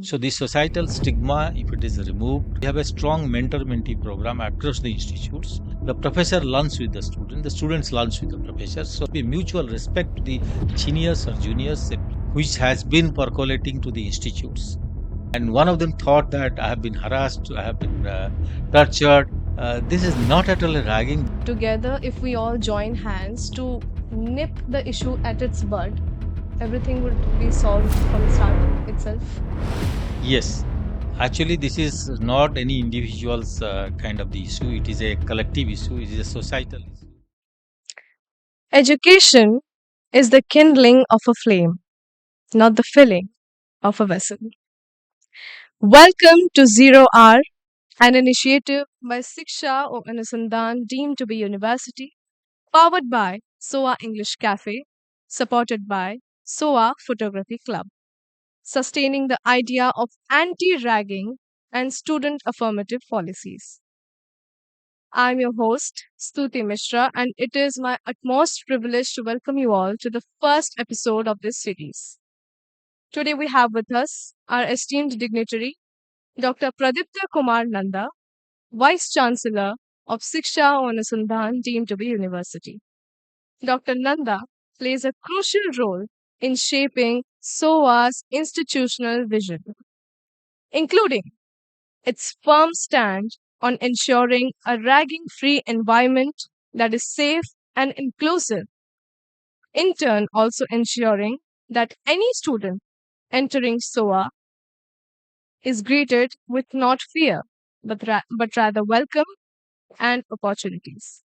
So the societal stigma, if it is removed, we have a strong mentor-mentee program across the institutes. The professor learns with the students learns with the professor. So be mutual respect to the seniors or juniors, which has been percolating to the institutes. And one of them thought that I have been harassed, I have been tortured. This is not at all a ragging. Together, if we all join hands to nip the issue at its bud, everything would be solved from the start itself. Yes, actually, this is not any individual's kind of the issue. It is a collective issue. It is a societal issue. Education is the kindling of a flame, not the filling of a vessel. Welcome to Zero Hour, an initiative by Siksha or Anusandhan deemed to be university, powered by SOA English Café, supported by SOA Photography Club, sustaining the idea of anti-ragging and student affirmative policies. I'm your host, Stuti Mishra, and it is my utmost privilege to welcome you all to the first episode of this series. Today we have with us our esteemed dignitary, Dr. Pradipta Kumar Nanda, Vice Chancellor of Siksha Anusandhan deemed to be university. Dr. Nanda plays a crucial role in shaping SOA's institutional vision, including its firm stand on ensuring a ragging free environment that is safe and inclusive, in turn, also ensuring that any student entering SOA is greeted with not fear, but rather welcome and opportunities.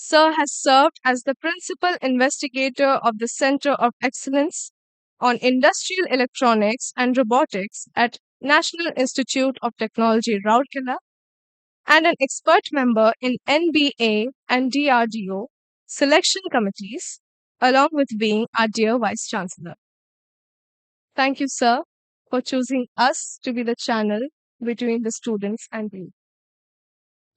Sir has served as the principal investigator of the Center of Excellence on Industrial Electronics and Robotics at National Institute of Technology, Rourkela, and an expert member in NBA and DRDO selection committees, along with being our dear Vice Chancellor. Thank you, sir, for choosing us to be the channel between the students and you.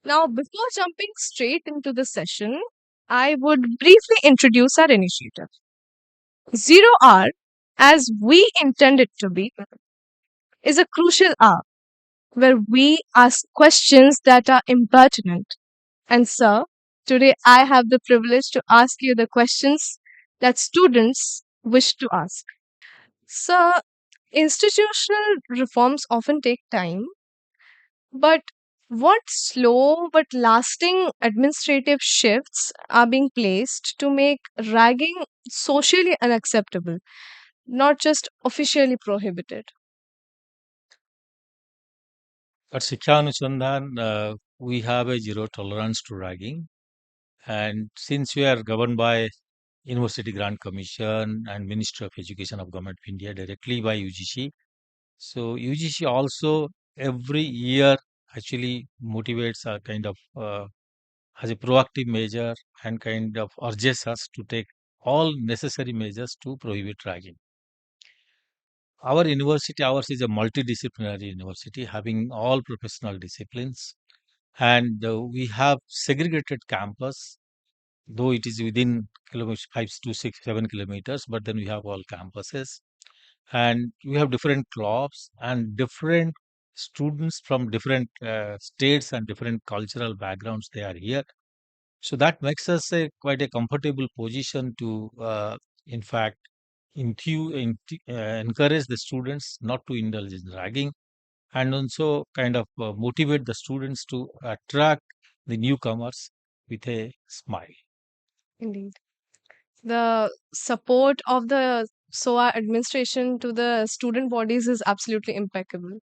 Now, before jumping straight into the session, I would briefly introduce our initiative. Zero hour, as we intend it to be, is a crucial hour where we ask questions that are impertinent. And sir, today I have the privilege to ask you the questions that students wish to ask. Sir, institutional reforms often take time, but what slow but lasting administrative shifts are being placed to make ragging socially unacceptable, not just officially prohibited? At Siksha Anusandhan, we have a zero tolerance to ragging. And since we are governed by University Grant Commission and Ministry of Education of Government of India directly by UGC, so UGC also every year actually motivates a kind of as a proactive measure and kind of urges us to take all necessary measures to prohibit ragging. Our university, ours is a multidisciplinary university having all professional disciplines, and we have segregated campus, though it is within kilometers, 5 to 6, 7 kilometers, but then we have all campuses, and we have different clubs and different students from different states and different cultural backgrounds. They are here, so that makes us a quite a comfortable position to, in fact, encourage the students not to indulge in ragging, and also kind of motivate the students to attract the newcomers with a smile. Indeed. The support of the SOA administration to the student bodies is absolutely impeccable.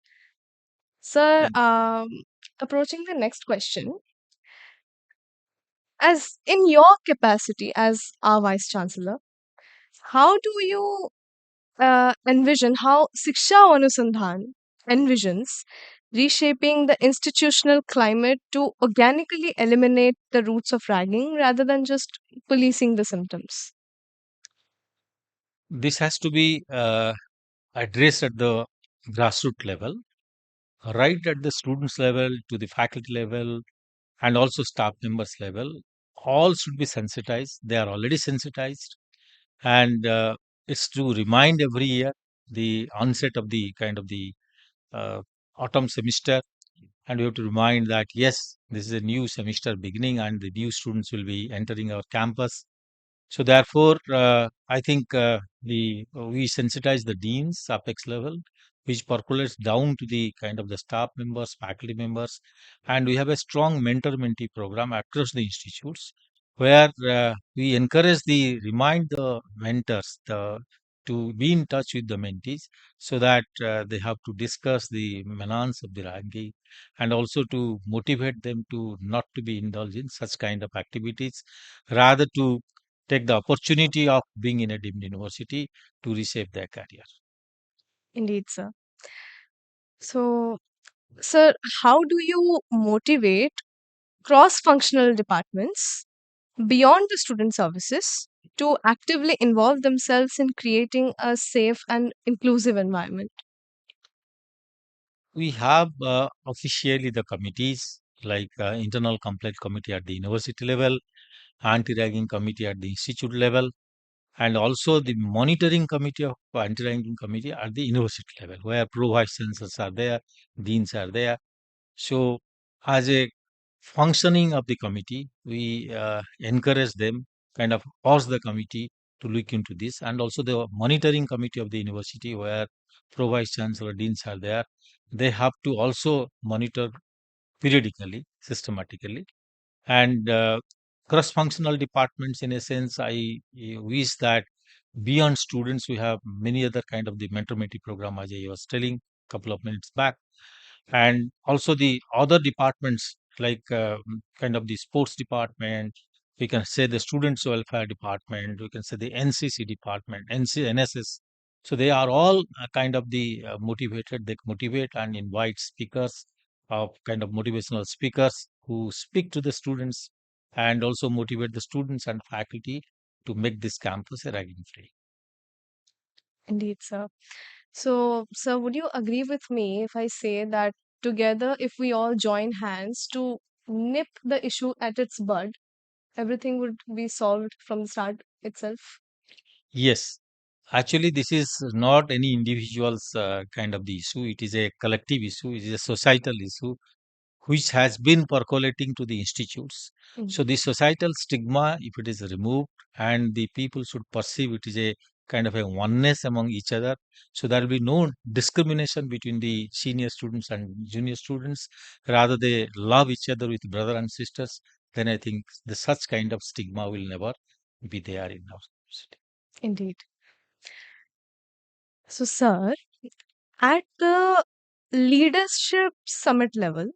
Sir, Thank approaching the next question, as in your capacity as our Vice Chancellor, how do you envision how Siksha Anusandhan envisions reshaping the institutional climate to organically eliminate the roots of ragging rather than just policing the symptoms? This has to be addressed at the grassroots level, right at the students level, to the faculty level, and also staff members level. All should be sensitized. They are already sensitized, and it's to remind every year. the onset of the uh, autumn semester, and we have to remind that yes, this is a new semester beginning, and the new students will be entering our campus. So therefore, I think we sensitize the deans apex level, which percolates down to the kind of the staff members, faculty members, and we have a strong mentor-mentee program across the institutes, where we encourage the remind the mentors to be in touch with the mentees, so that they have to discuss the menace of the ranking, and also to motivate them to not to be indulged in such kind of activities, rather to take the opportunity of being in a deemed university to reshape their career. Indeed, sir. So, sir, how do you motivate cross functional departments beyond the student services to actively involve themselves in creating a safe and inclusive environment? We have officially the committees like internal complaint committee at the university level, anti-ragging committee at the institute level, and also the monitoring committee of anti-ragging committee at the university level, where pro-vice chancellors are there, deans are there. So, as a functioning of the committee, we encourage them, kind of ask the committee to look into this, and also the monitoring committee of the university, where pro vice chancellor, deans are there. They have to also monitor periodically, systematically, and cross-functional departments. In a sense, I wish that beyond students, we have many other kind of the mentor-mentee program, as I was telling a couple of minutes back, and also the other departments like kind of the sports department, we can say the students welfare department, we can say the ncc department, nss. So they are all kind of the motivated, they motivate and invite speakers of kind of motivational speakers who speak to the students, and also motivate the students and faculty to make this campus a ragging free. Indeed, sir. So, sir, would you agree with me if I say that together, if we all join hands to nip the issue at its bud, everything would be solved from the start itself? Yes, actually, this is not any individual's kind of the issue. It is a collective issue. It is a societal issue which has been percolating to the institutes. Mm. So, the societal stigma, if it is removed, and the people should perceive it is a kind of a oneness among each other, so there will be no discrimination between the senior students and junior students. Rather, they love each other with brother and sisters. Then I think the such kind of stigma will never be there in our society. Indeed. So, sir, at the leadership summit level,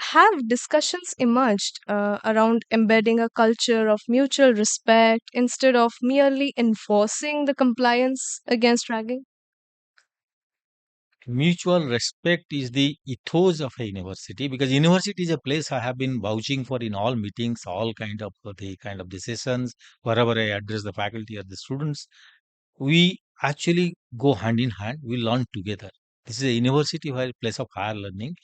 have discussions emerged around embedding a culture of mutual respect instead of merely enforcing the compliance against ragging? Mutual respect is the ethos of a university, because university is a place I have been vouching for in all meetings, all kind of the sessions, wherever I address the faculty or the students. We actually go hand in hand. We learn together. This is a university where place of higher learning,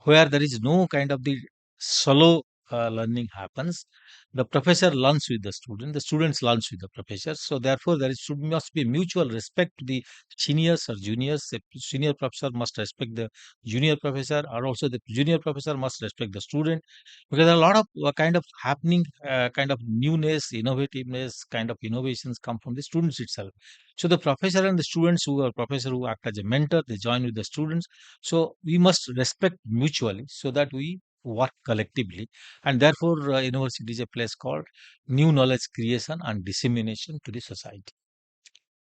where there is no kind of the solo learning happens. The professor learns with the student. The students learns with the professor. So therefore, should must be mutual respect to the seniors or juniors. The senior professor must respect the junior professor, or also the junior professor must respect the student, because a lot of kind of happening, kind of newness, innovativeness, kind of innovations come from the students itself. So the professor and the students, who are professor who act as a mentor, they join with the students. So we must respect mutually, so that we work collectively, and therefore university is a place called new knowledge creation and dissemination to the society.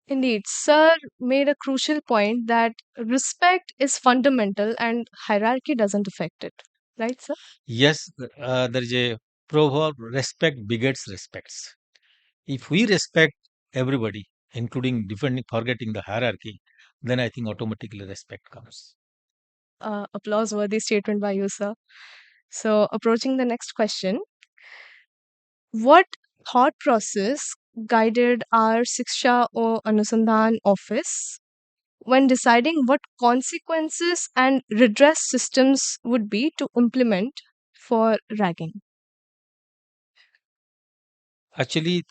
Indeed, sir made a crucial point that respect is fundamental and hierarchy doesn't affect it. Right, sir? Yes, there is a proverb: respect begets respects. If we respect everybody, including defending, forgetting the hierarchy, then I think automatically respect comes. Applause worthy statement by you, sir. So, approaching the next question, what thought process guided our Siksha or Anusandhan office when deciding what consequences and redress systems would be to implement for ragging? Actually,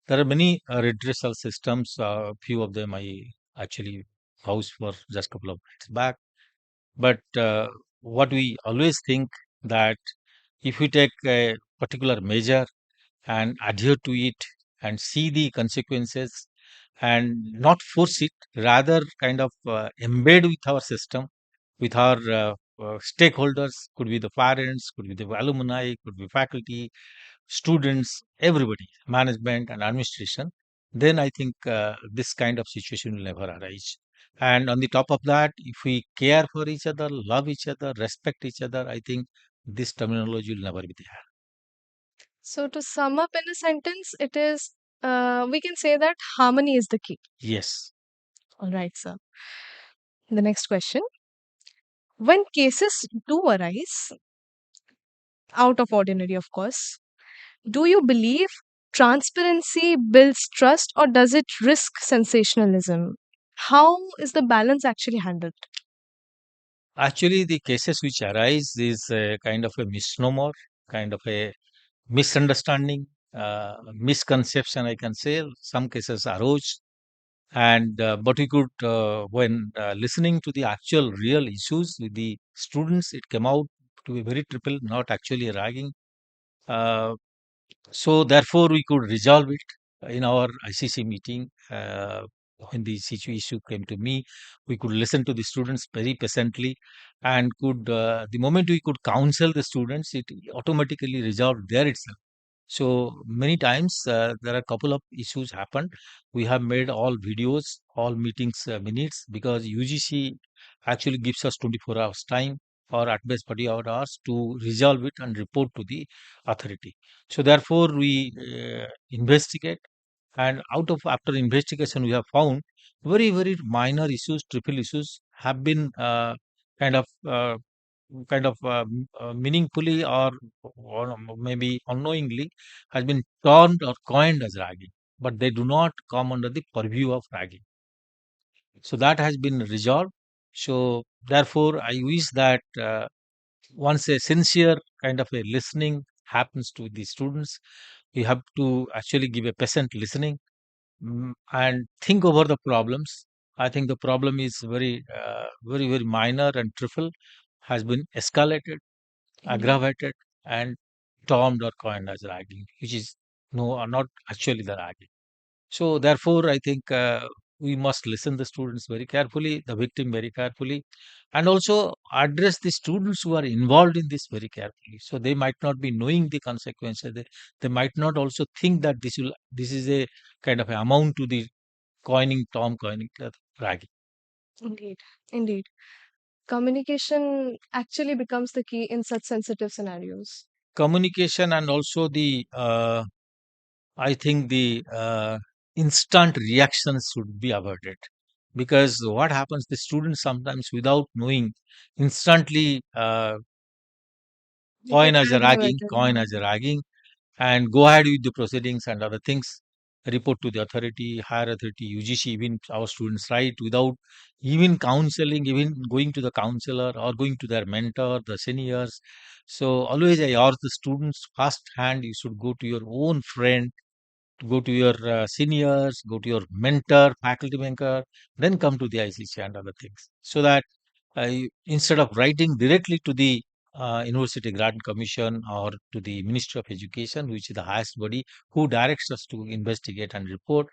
There are many redressal systems. Few of them I actually housed for just a couple of minutes back. But what we always think that if we take a particular measure and adhere to it and see the consequences and not force it, rather kind of embed with our system, with our stakeholders, could be the parents, could be the alumni, could be faculty, students, everybody, management and administration, then I think this kind of situation will never arise. And on the top of that, if we care for each other, love each other, respect each other, I think this terminology will never be there. So, to sum up in a sentence, it is we can say that harmony is the key. Yes. All right, sir. The next question. When cases do arise, out of ordinary, of course, do you believe transparency builds trust or does it risk sensationalism? How is the balance actually handled? Actually, the cases which arise is a kind of a misnomer, kind of a misunderstanding, misconception, I can say. Some cases arose, and but we could, when listening to the actual real issues with the students, it came out to be very triple, not actually ragging. Uh, so therefore, we could resolve it in our ICC meeting. When the issue came to me, we could listen to the students very patiently, and could the moment we could counsel the students, it automatically resolved there itself. So many times there are a couple of issues happened. We have made all videos, all meetings minutes, because UGC actually gives us 24 hours time or at best 48 hours to resolve it and report to the authority. So therefore we investigate, and out of after investigation we have found very minor issues, triple issues have been kind of meaningfully or maybe unknowingly has been termed or coined as ragging, but they do not come under the purview of ragging. So that has been resolved. So therefore, I wish that once a sincere kind of a listening happens to the students, we have to actually give a patient listening, and think over the problems. I think the problem is very minor and trivial, has been escalated, Indeed. aggravated, and termed or coined as ragging, which is no, not actually the ragging. So therefore, I think we must listen the students very carefully, the victim very carefully, and also address the students who are involved in this very carefully. So they might not be knowing the consequences. They might not also think that this is a kind of a amount to the coining ragging. Indeed. Indeed. Communication actually becomes the key in such sensitive scenarios. Communication, and also the I think the instant reactions should be avoided, because what happens, the students sometimes without knowing instantly We get coin aggravated. as a ragging, and go ahead with the proceedings and other things, report to the authority, higher authority, UGC, even our students, right, without even counseling, even going to the counselor or going to their mentor, the seniors. So always I urge the students, first hand, you should go to your own friend, go to your seniors, go to your mentor, faculty mentor, then come to the ICC and other things. So that instead of writing directly to the University Grant Commission or to the Ministry of Education, which is the highest body who directs us to investigate and report,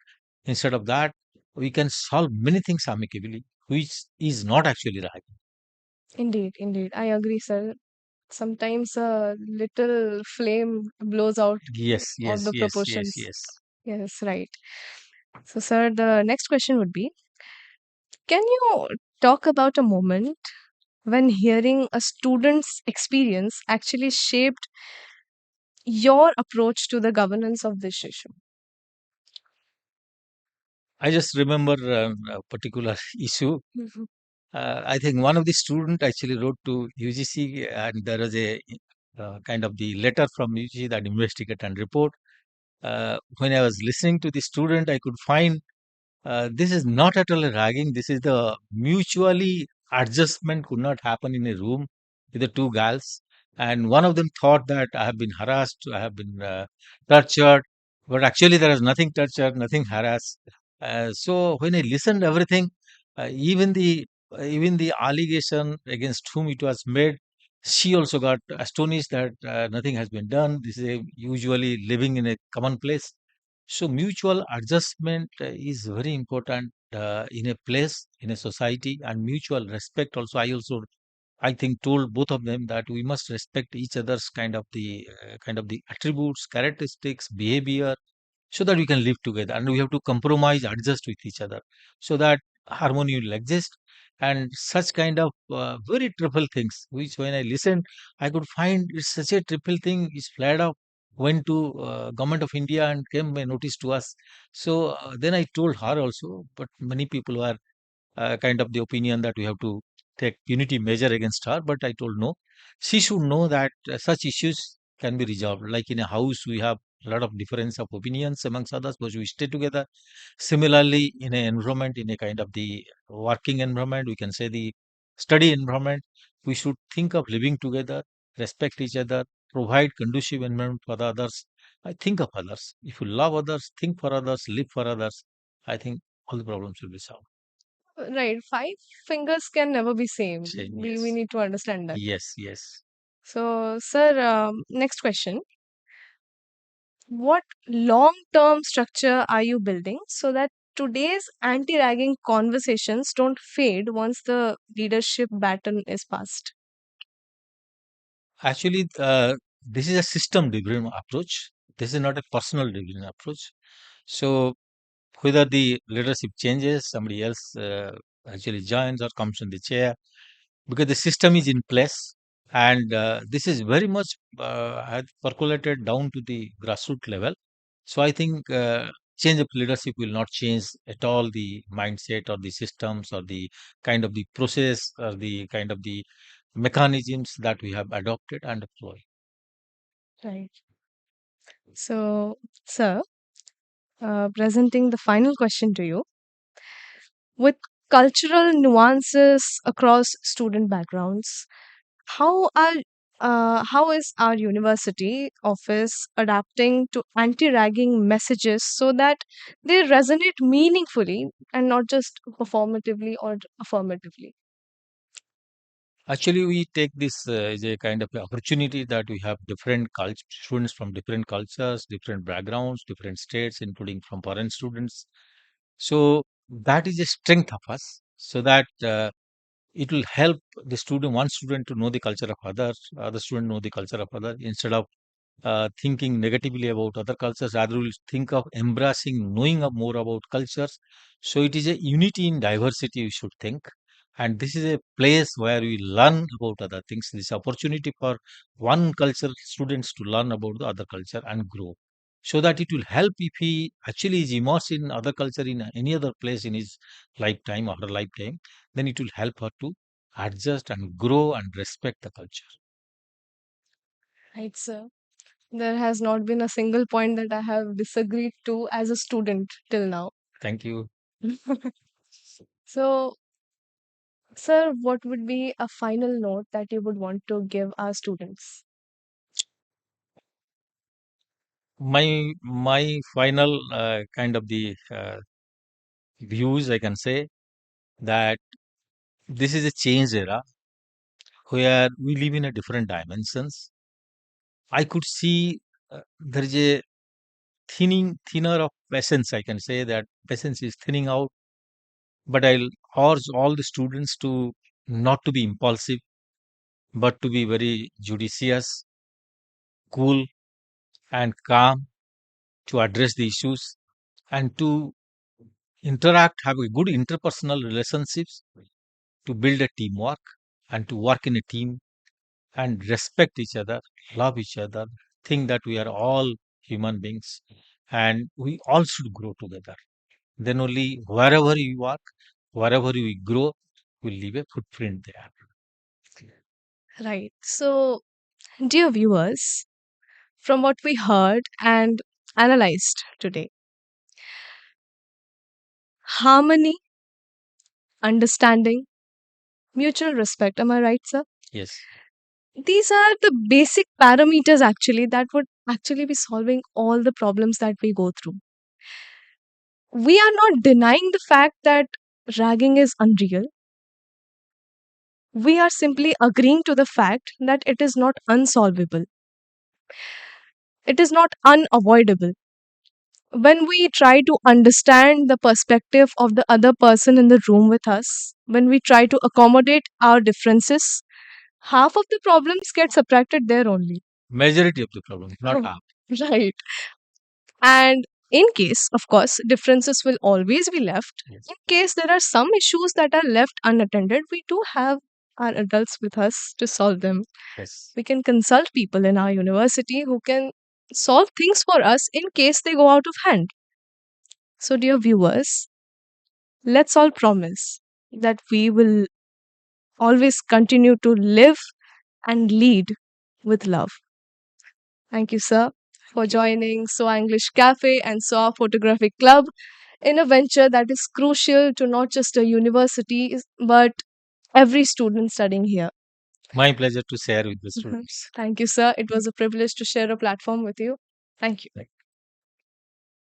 instead of that, we can solve many things amicably, which is not actually right. Indeed, indeed. I agree, sir. Sometimes a little flame blows out Yes, of yes, the yes, yes, proportions. yes. Yes, right. So, sir, the next question would be, can you talk about a moment when hearing a student's experience actually shaped your approach to the governance of this issue? I just remember a particular issue. Mhm. I think one of the student actually wrote to UGC, and there was a kind of the letter from UGC that investigate and report. When I was listening to the student, I could find this is not at all a ragging. This is the mutually adjustment could not happen in a room with the two girls, and one of them thought that I have been harassed, I have been tortured, but actually there is nothing touch her, nothing harass. So when I listened everything, even the allegation against whom it was made, she also got astonished that nothing has been done. This is usually living in a common place. So mutual adjustment is very important in a place, in a society, and mutual respect also. I think told both of them that we must respect each other's kind of the attributes, characteristics, behavior, so that we can live together, and we have to compromise, adjust with each other, so that harmony will exist. And such kind of very trivial things, which when I listened, I could find it's such a trivial thing is flared up, went to government of India and came a notice to us. So then I told her also, but many people were kind of the opinion that we have to take unity measure against her. But I told no, she should know that such issues can be resolved. Like in a house, we have a lot of difference of opinions amongst others, but we stay together. Similarly, in an environment, in a kind of the working environment, we can say the study environment, we should think of living together, respect each other, provide conducive environment for the others. I think of others. If you love others, think for others, live for others, I think all the problems will be solved. Right. Five fingers can never be same. Same, We yes. need to understand that. Yes, yes. So, sir, next question. What long-term structure are you building so that today's anti-ragging conversations don't fade once the leadership baton is passed? Actually, this is a system-driven approach. This is not a personal-driven approach. So, whether the leadership changes, somebody else actually joins or comes in the chair, because the system is in place, and this is very much had percolated down to the grassroots level. So I think change of leadership will not change at all the mindset or the systems or the kind of the process or the kind of the mechanisms that we have adopted and deployed. Right. So, sir, presenting the final question to you. With cultural nuances across student backgrounds, how are how is our university office adapting to anti-ragging messages so that they resonate meaningfully and not just performatively or affirmatively? Actually, we take this as a kind of opportunity that we have different students from different cultures, different backgrounds, different states, including from foreign students. So that is a strength of us, so that it will help the student, one student to know the culture of others, other student know the culture of other, instead of thinking negatively about other cultures, rather will think of embracing, knowing more about cultures. So it is a unity in diversity, we should think. And this is a place where we learn about other things. This opportunity for one culture students to learn about the other culture and grow. So that it will help if he actually is immersed in other culture in any other place in his lifetime or her lifetime, then it will help her to adjust and grow and respect the culture. Right, sir. There has not been a single point that I have disagreed to as a student till now. Thank you. So, sir, what would be a final note that you would want to give our students? My final kind of the views, I can say that this is a change era where we live in a different dimensions. I could see there is a thinner of patience. I can say that patience is thinning out, but I'll urge all the students to not to be impulsive, but to be very judicious, cool, and calm to address the issues, and to interact, have a good interpersonal relationships, to build a teamwork and to work in a team and respect each other, love each other, think that we are all human beings and we all should grow together. Then only wherever we work, wherever we grow, we leave a footprint there. Right. So, dear viewers, from what we heard and analyzed today, harmony, understanding, mutual respect. Am I right, sir? Yes. These are the basic parameters actually that would actually be solving all the problems that we go through. We are not denying the fact that ragging is unreal. We are simply agreeing to the fact that it is not unsolvable. It is not unavoidable. When we try to understand the perspective of the other person in the room with us, when we try to accommodate our differences, half of the problems get subtracted there only. Majority of the problem, not half. Right. And in case, of course, differences will always be left. Yes. In case there are some issues that are left unattended, we do have our adults with us to solve them. Yes. We can consult people in our university who can solve things for us in case they go out of hand. So, dear viewers, let's all promise that we will always continue to live and lead with love. Thank you, sir, for joining SOA English Café and SOA Photography Club in a venture that is crucial to not just a university but every student studying here. My pleasure to share with the students. Thank you, sir. It was a privilege to share a platform with you. Thank you.